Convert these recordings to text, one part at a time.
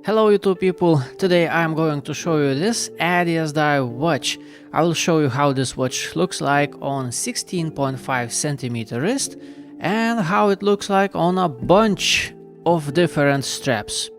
Hello YouTube people, today I'm going to show you this Addiesdive watch. I will show you how this watch looks like on 16.5 centimeter wrist and how it looks like on a bunch of different straps.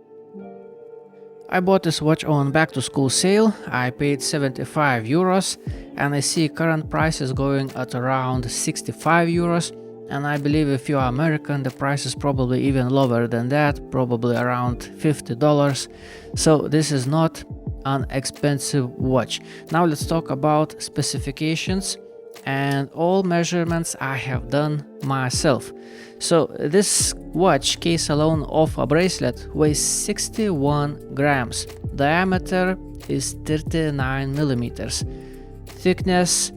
I bought this watch on back to school sale. I paid 75 euros and I see current price is going at around 65 euros. And I believe if you are American, the price is probably even lower than that, probably around $50. So this is not an expensive watch. Now let's talk about specifications and all measurements I have done myself. So this watch case alone of a bracelet weighs 61 grams. Diameter is 39 millimeters. Thickness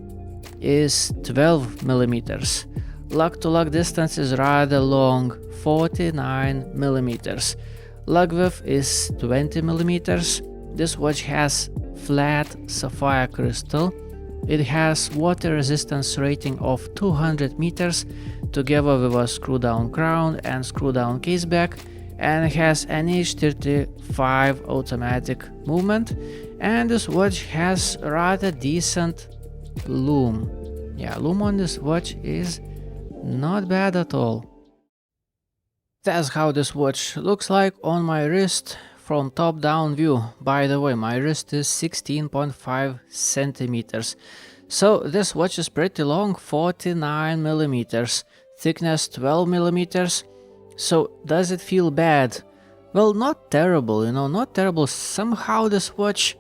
is 12 millimeters. Lug to lug distance is rather long, 49 millimeters. Lug width is 20 millimeters. This watch has flat sapphire crystal. It has water resistance rating of 200 meters together with a screw down crown and screw down case back, and it has an H35 automatic movement, and this watch has rather decent lume. Yeah, lume on this watch is not bad at all. That's how this watch looks like on my wrist from top down view. By the way, my wrist is 16.5 centimeters. So this watch is pretty long, 49 millimeters. Thickness 12 millimeters. So does it feel bad? Well, not terrible, not terrible. Somehow this watch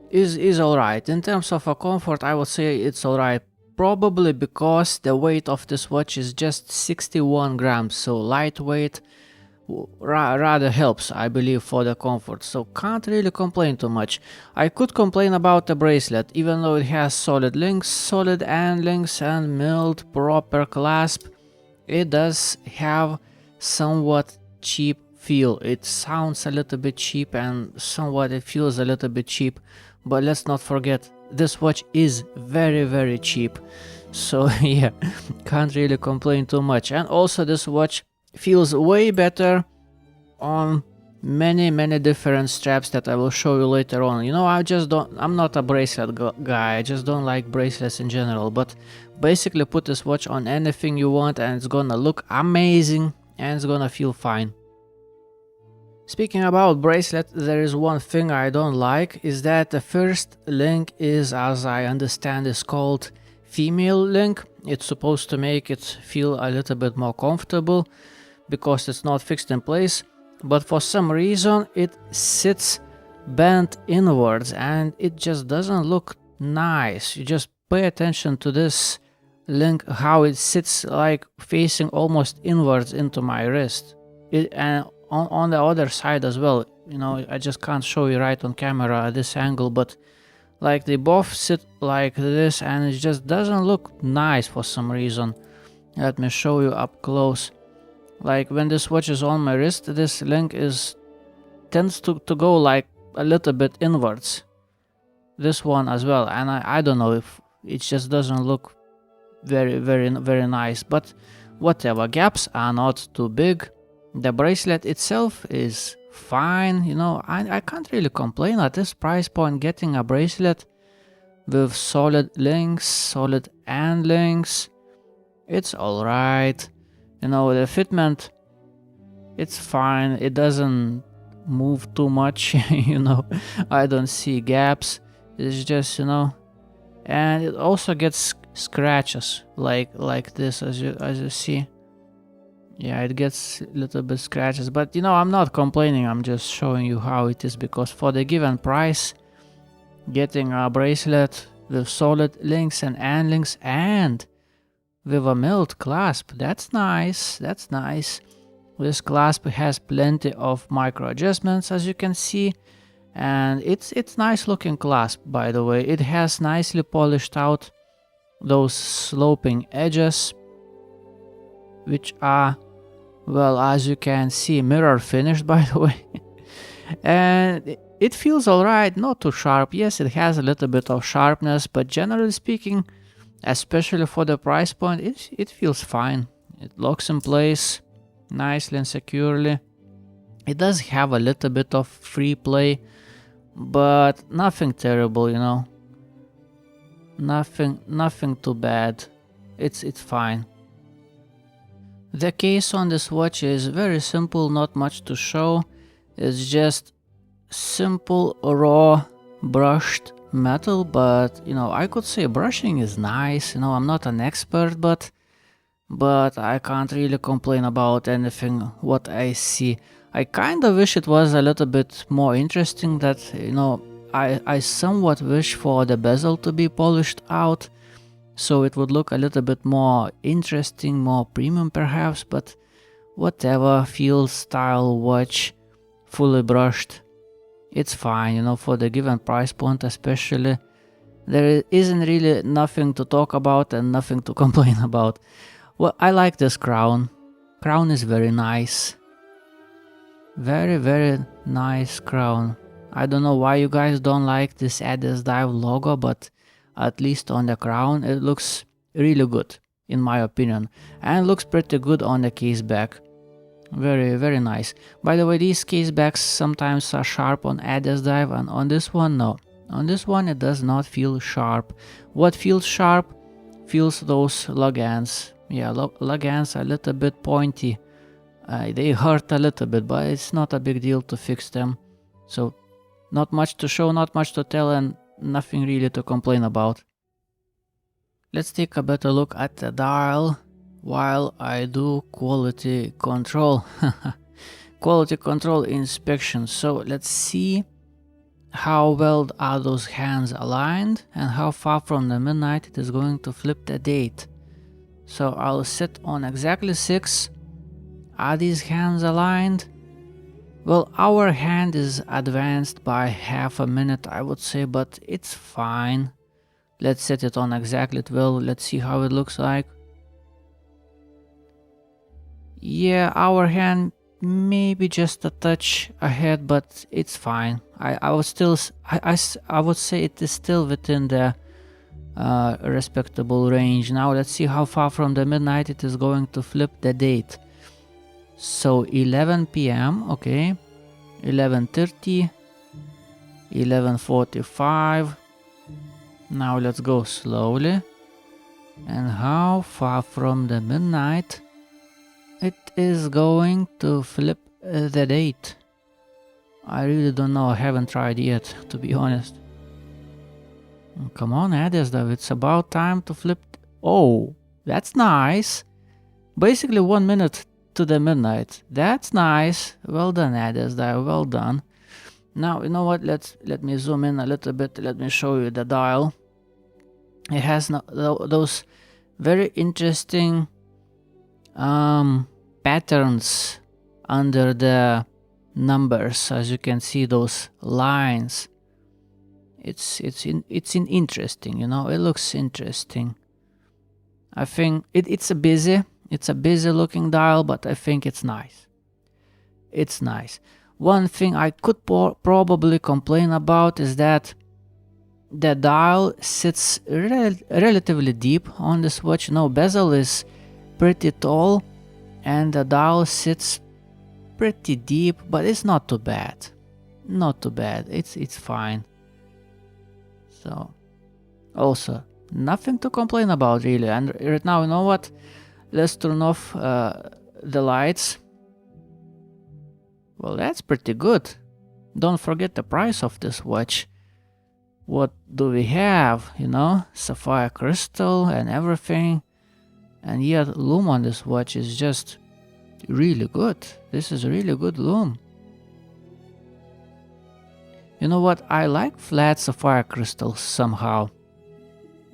is alright. In terms of a comfort, I would say it's alright. Probably because the weight of this watch is just 61 grams, so lightweight rather helps, I believe, for the comfort, so can't really complain too much. I could complain about the bracelet, even though it has solid links, solid end links and milled proper clasp. It does have somewhat cheap feel. It sounds a little bit cheap and somewhat it feels a little bit cheap, but let's not forget, this watch is very cheap, so yeah, can't really complain too much. And also this watch feels way better on many different straps that I will show you later on. I'm not a bracelet guy, I just don't like bracelets in general, but basically put this watch on anything you want and it's gonna look amazing and it's gonna feel fine. Speaking about bracelet, there is one thing I don't like, is that the first link is, as I understand, is called female link. It's supposed to make it feel a little bit more comfortable because it's not fixed in place, but for some reason it sits bent inwards and it just doesn't look nice. You just pay attention to this link, how it sits like facing almost inwards into my wrist. And on the other side as well, I just can't show you right on camera at this angle, but like they both sit like this and it just doesn't look nice for some reason. Let me show you up close. Like when this watch is on my wrist, this link tends to go like a little bit inwards. This one as well, and I don't know, if it just doesn't look very nice, but whatever, gaps are not too big. The bracelet itself is fine, I can't really complain at this price point. Getting a bracelet with solid links, solid end links, it's alright. The fitment, it's fine, it doesn't move too much, I don't see gaps, it's just, and it also gets scratches like this, as you see. Yeah, it gets a little bit scratches, but I'm not complaining, I'm just showing you how it is, because for the given price, getting a bracelet with solid links and end links and with a milled clasp, that's nice. This clasp has plenty of micro adjustments, as you can see, and it's nice looking clasp, by the way. It has nicely polished out those sloping edges, which are, well, as you can see, mirror finished, by the way. And it feels alright, not too sharp. Yes, it has a little bit of sharpness, but generally speaking, especially for the price point, it feels fine. It locks in place nicely and securely. It does have a little bit of free play, but nothing terrible, you know. Nothing too bad. It's fine. The case on this watch is very simple, not much to show. It's just simple raw brushed metal, but you know, I could say brushing is nice. You know, I'm not an expert, but I can't really complain about anything what I see. I kind of wish it was a little bit more interesting, that, you know, I somewhat wish for the bezel to be polished out, so it would look a little bit more interesting, more premium perhaps, but whatever, field style watch, fully brushed, it's fine, you know, for the given price point especially. There isn't really nothing to talk about and nothing to complain about. Well, I like this crown. Crown is very nice. Very, very nice crown. I don't know why you guys don't like this Addiesdive logo, but at least on the crown it looks really good, in my opinion. And looks pretty good on the case back. Very, very nice. By the way, these case backs sometimes are sharp on Addiesdive, and on this one, no. On this one it does not feel sharp. What feels sharp feels those lug ends. Yeah, lug ends are a little bit pointy. They hurt a little bit, but it's not a big deal to fix them. So not much to show, not much to tell, and nothing really to complain about. Let's take a better look at the dial while I do quality control. Quality control inspection. So let's see how well are those hands aligned and how far from the midnight it is going to flip the date. So I'll set on exactly 6. Are these hands aligned? Well, our hand is advanced by half a minute, I would say, but it's fine. Let's set it on exactly 12. Let's see how it looks like. Yeah, our hand maybe just a touch ahead, but it's fine. I would say it is still within the respectable range. Now let's see how far from the midnight it is going to flip the date. So 11 p.m. okay, 11:30, 11:45. Now let's go slowly. And how far from the midnight it is going to flip the date? I really don't know, I haven't tried yet, to be honest. Come on, Addiesdive, it's about time to flip. Oh, that's nice. Basically 1 minute to the midnight. That's nice. Well done, Addiesdive, well done. Now, you know what, let me zoom in a little bit. Let me show you the dial. It has those very interesting patterns under the numbers. As you can see, those lines. It's interesting, you know. It looks interesting. I think it's a busy looking dial, but I think it's nice. It's nice. One thing I could probably complain about is that the dial sits relatively deep on this watch. No, bezel is pretty tall and the dial sits pretty deep, but it's not too bad. Not too bad. It's fine. So also nothing to complain about really. And right now, you know what? Let's turn off the lights. Well, that's pretty good. Don't forget the price of this watch. What do we have? You know, sapphire crystal and everything. And yet Lume on this watch is just really good. This is really good Lume. You know what? I like flat sapphire crystals somehow.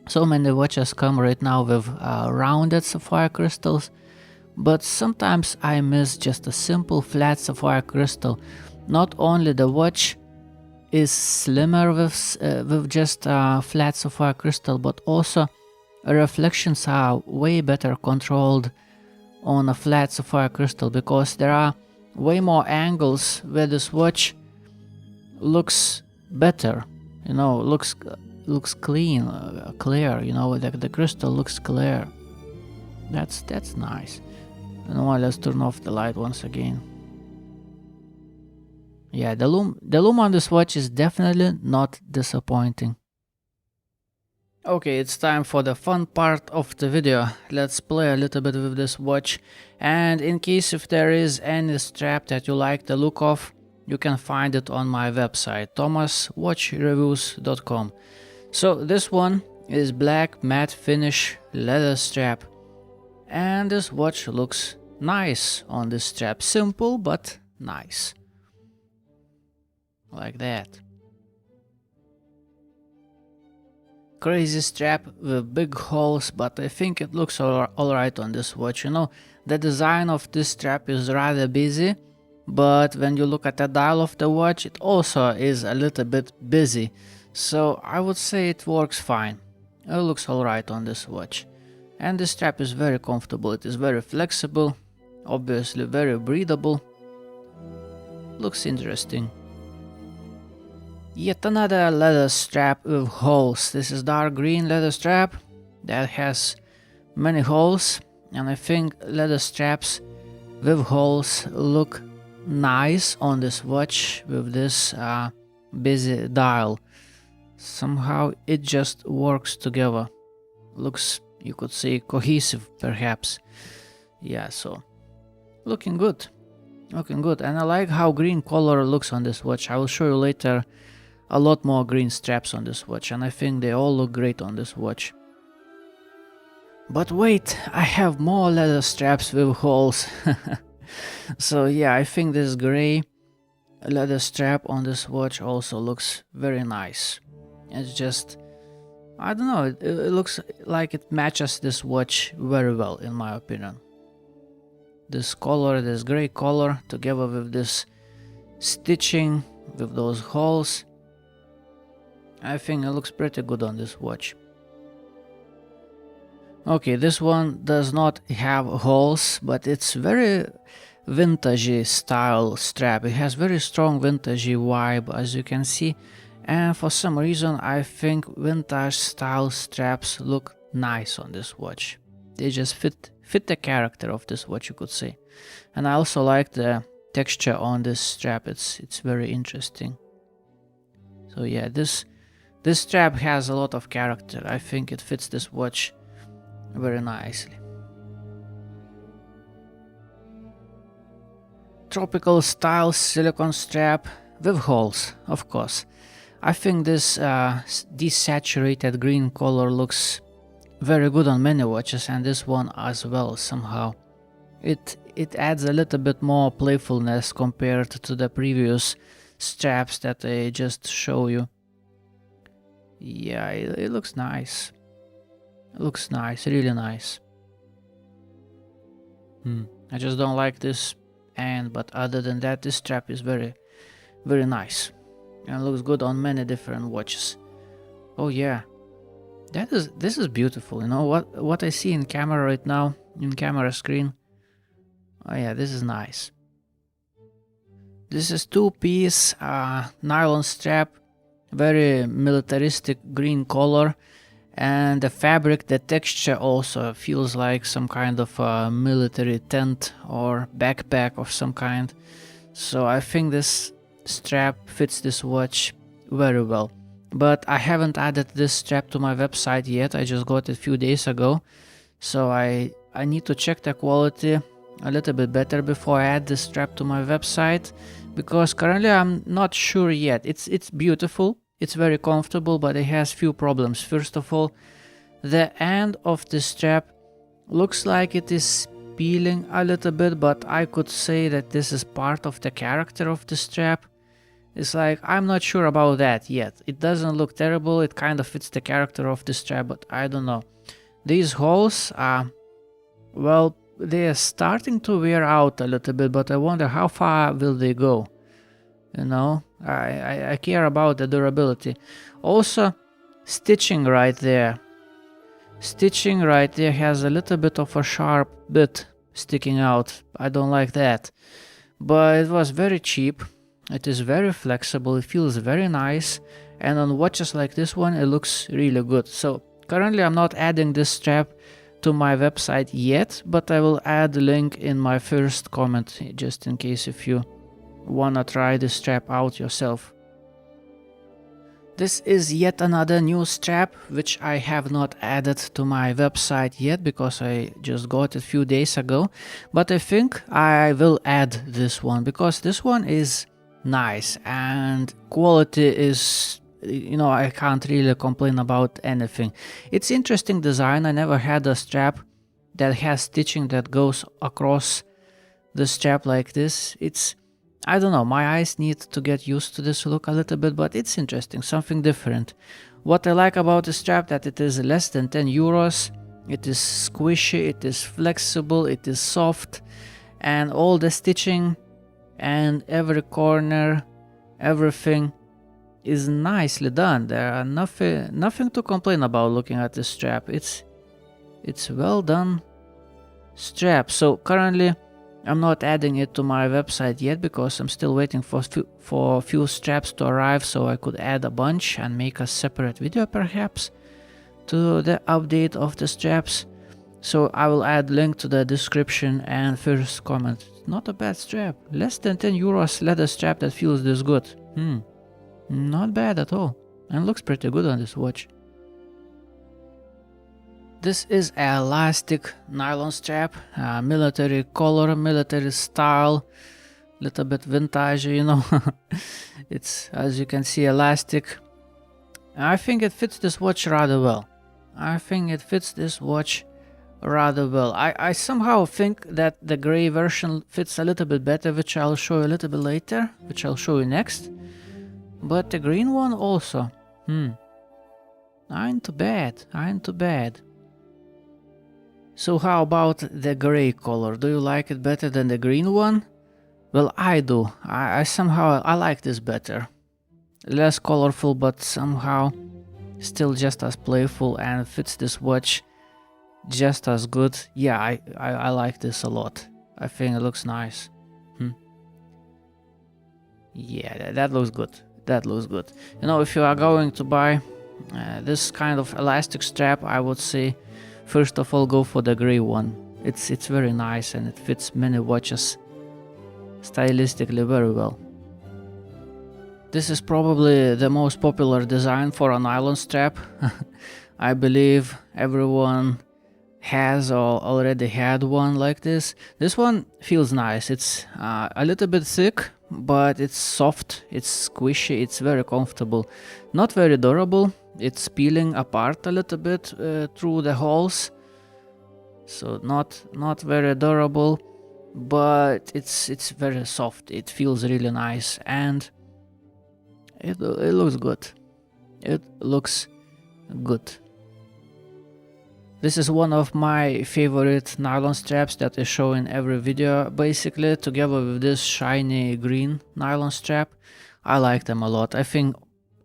So many watches come right now with rounded sapphire crystals, but sometimes I miss just a simple flat sapphire crystal. Not only the watch is slimmer with just a flat sapphire crystal, but also reflections are way better controlled on a flat sapphire crystal, because there are way more angles where this watch looks better, you know, looks clean, clear, you know, the crystal looks clear. That's nice. You know what, let's turn off the light once again. Yeah, the Lume on this watch is definitely not disappointing. Okay, it's time for the fun part of the video. Let's play a little bit with this watch, and in case if there is any strap that you like the look of, you can find it on my website thomaswatchreviews.com. So this one is black matte finish leather strap, and this watch looks nice on this strap. Simple but nice, like that. Crazy strap with big holes, but I think it looks alright on this watch. You know, the design of this strap is rather busy, but when you look at the dial of the watch, it also is a little bit busy. So I would say it works fine. It looks alright on this watch. And this strap is very comfortable. It is very flexible, obviously very breathable. Looks interesting. Yet another leather strap with holes. This is dark green leather strap that has many holes, and I think leather straps with holes look nice on this watch with this busy dial. Somehow it just works together. Looks, you could say, cohesive perhaps. Yeah, so looking good. Looking good, and I like how green color looks on this watch. I will show you later a lot more green straps on this watch, and I think they all look great on this watch. But wait, I have more leather straps with holes. So yeah, I think this gray leather strap on this watch also looks very nice. It's just, I don't know, it looks like it matches this watch very well in my opinion. This color, this gray color, together with this stitching with those holes, I think it looks pretty good on this watch. Okay, this one does not have holes, but it's very vintagey style strap. It has very strong vintagey vibe, as you can see, and for some reason I think vintage style straps look nice on this watch. They just fit the character of this watch, you could say. And I also like the texture on this strap. It's very interesting. So yeah, this strap has a lot of character. I think it fits this watch very nicely. Tropical style silicone strap with holes, of course. I think this desaturated green color looks very good on many watches, and this one as well somehow. It adds a little bit more playfulness compared to the previous straps that I just show you. Yeah, it looks nice. It looks nice, really nice. I just don't like this end, but other than that, this strap is very, very nice. And looks good on many different watches. Oh yeah. This is beautiful, you know what I see in camera right now, in camera screen. Oh yeah, this is nice. This is two-piece nylon strap, very militaristic green color, and the fabric, the texture also feels like some kind of military tent or backpack of some kind. So I think this strap fits this watch very well. But I haven't added this strap to my website yet. I just got it a few days ago, so I need to check the quality a little bit better before I add this strap to my website, because currently I'm not sure yet. It's beautiful, it's very comfortable, but it has few problems. First of all, the end of the strap looks like it is peeling a little bit, but I could say that this is part of the character of the strap. It's like, I'm not sure about that yet. It doesn't look terrible, it kind of fits the character of the strap, but I don't know. These holes are, well, they are starting to wear out a little bit, but I wonder how far will they go. You know, I care about the durability. Also, stitching right there. Stitching right there has a little bit of a sharp bit sticking out. I don't like that. But it was very cheap. It is very flexible, it feels very nice, and on watches like this one it looks really good. So currently I'm not adding this strap to my website yet, but I will add the link in my first comment, just in case if you wanna try this strap out yourself. This is yet another new strap which I have not added to my website yet because I just got it a few days ago, but I think I will add this one because this one is nice and quality is, you know, I can't really complain about anything. It's interesting design. I never had a strap that has stitching that goes across the strap like this. I don't know, my eyes need to get used to this look a little bit, but it's interesting, something different. What I like about the strap that it is less than 10 euros, it is squishy, it is flexible, it is soft, and all the stitching and every corner, everything is nicely done. There are nothing to complain about looking at this strap. It's well done strap. So currently I'm not adding it to my website yet because I'm still waiting for a few straps to arrive so I could add a bunch and make a separate video perhaps to the update of the straps. So I will add link to the description and first comment. Not a bad strap. Less than 10 euros leather strap that feels this good. Not bad at all. And looks pretty good on this watch. This is an elastic nylon strap, military color, military style, little bit vintage, you know. It's, as you can see, elastic. I think it fits this watch rather well. I somehow think that the gray version fits a little bit better, which I'll show you a little bit later, which I'll show you next. But the green one also, ain't too bad. So how about the gray color? Do you like it better than the green one? Well, I do. I somehow like this better. Less colorful, but somehow still just as playful and fits this watch just as good. Yeah, I like this a lot. I think it looks nice. Yeah, that looks good. You know, if you are going to buy this kind of elastic strap, I would say first of all go for the gray one. It's very nice and it fits many watches stylistically very well. This is probably the most popular design for a nylon strap. I believe everyone has or already had one like this. This one feels nice. It's a little bit thick, but it's soft, it's squishy, it's very comfortable. Not very durable. It's peeling apart a little bit through the holes, so not very durable, but it's very soft. It feels really nice and it looks good. This is one of my favorite nylon straps that I show in every video, basically, together with this shiny green nylon strap. I like them a lot. I think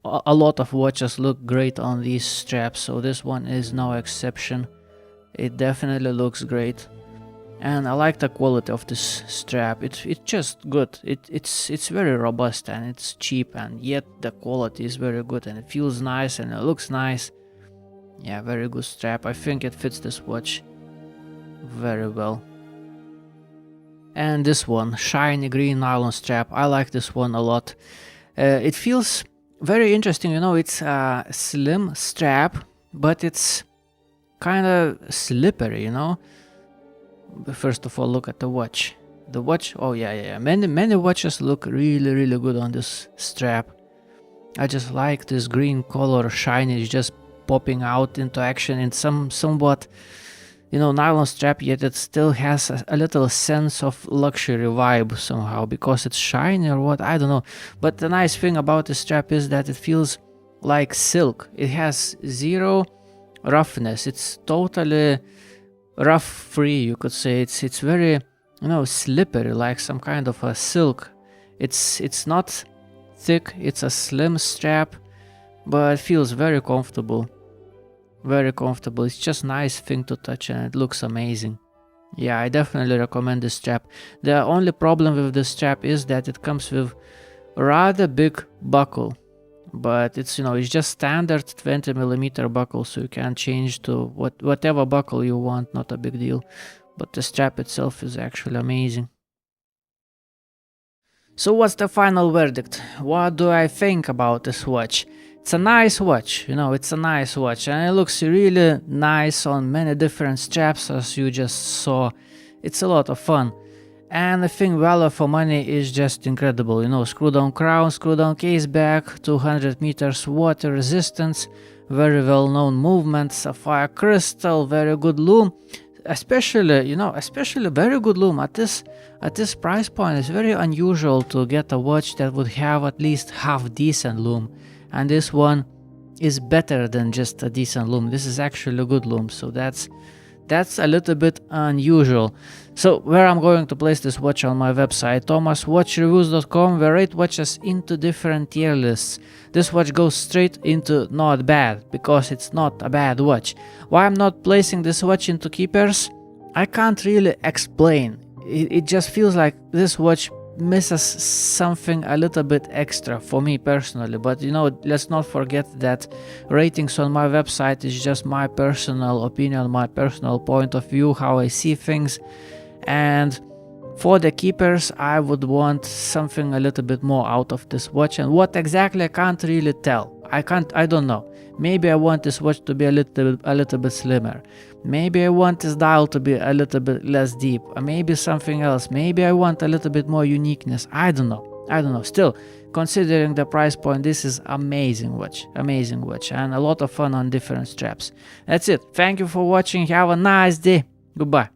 a lot of watches look great on these straps, so this one is no exception. It definitely looks great, and I like the quality of this strap. It's just good. It's very robust and it's cheap, and yet the quality is very good and it feels nice and it looks nice. Yeah, very good strap. I think it fits this watch very well. And this one, shiny green nylon strap, I like this one a lot. It feels very interesting, you know. It's a slim strap, but it's kind of slippery, you know. First of all, look at the watch. The watch, oh yeah. Many watches look really good on this strap. I just like this green color, shiny, it's just popping out into action in somewhat, you know, nylon strap, yet it still has a little sense of luxury vibe somehow, because it's shiny or what, I don't know. But the nice thing about this strap is that it feels like silk. It has zero roughness. It's totally rough free, you could say. It's very, you know, slippery, like some kind of a silk. It's not thick, it's a slim strap, but it feels very comfortable. It's just nice thing to touch and it looks amazing. Yeah, I definitely recommend this strap. The only problem with this strap is that it comes with rather big buckle, but it's, you know, it's just standard 20mm buckle, so you can change to whatever buckle you want, not a big deal. But the strap itself is actually amazing. So what's the final verdict? What do I think about this watch? It's a nice watch, you know, it's a nice watch, and it looks really nice on many different straps, as you just saw. It's a lot of fun. And I think value for money is just incredible, you know, screw down crown, screw down case back, 200 meters water resistance, very well known movement, sapphire crystal, very good lume. Especially, you know, especially very good lume at this price point. It's very unusual to get a watch that would have at least half decent lume, and this one is better than just a decent lume. This is actually a good lume, so that's a little bit unusual. So where I'm going to place this watch on my website, thomaswatchreviews.com, where I rate watches into different tier lists. This watch goes straight into not bad, because it's not a bad watch. Why I'm not placing this watch into keepers? I can't really explain. It just feels like this watch misses something a little bit extra for me personally, but you know, let's not forget that ratings on my website is just my personal opinion, my personal point of view, how I see things. And for the keepers, I would want something a little bit more out of this watch, and what exactly I can't really tell. I don't know. Maybe I want this watch to be a little bit slimmer. Maybe I want this dial to be a little bit less deep. Or maybe something else. Maybe I want a little bit more uniqueness. I don't know. Still, considering the price point, this is amazing watch, and a lot of fun on different straps. That's it. Thank you for watching. Have a nice day. Goodbye.